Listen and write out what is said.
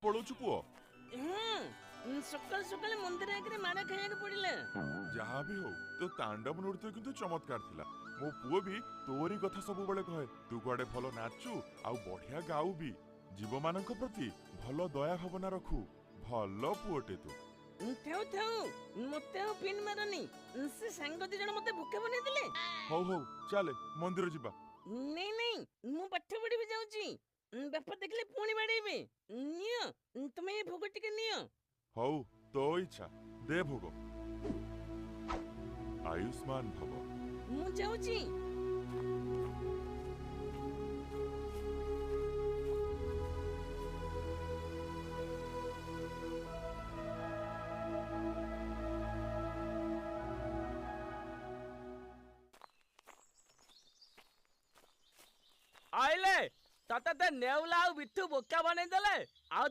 पळौछु पुओ सकाल सकाल मंदिर आगे माड़ खाइक पड़े। जहाँ भी हो तो तांडव नृत्य किंतु चमत्कार थिला। मो पुओ भी तोरी कथा सब बेले कहे तू कुआडे भलो नाचू आउ बढ़िया गाऊ भी जीव मानक प्रति भलो दया भावना रखू भलो पुओटे तू। ଥାଉ ଥାଉ ମତେ ଆଉ ପିନ୍ ମାରନି। ସେ ସାଙ୍ଗ ଦି ଜଣ ମତେ ଭୋକେ ବନେଇ ଦେଲେ। ହଉ ହଉ ଚାଲେ मंदिर ଯିବା। ନାଇଁ ନାଇଁ ମୁଁ ପାଠ ପଢିବି ଯାଉଛି। ବାପା ଦେଖିଲେ ପୁଣି ବାଡେଇବେ। ନିଅ ତମେ ଏ ଭୋଗ ଟିକେ ନିଅ। ହଉ तो इच्छा दे भोग। आयुष्मान भव। ମୁଁ ଯାଉଛି। आइले तते नेउला बिट्टू बोका बने देले।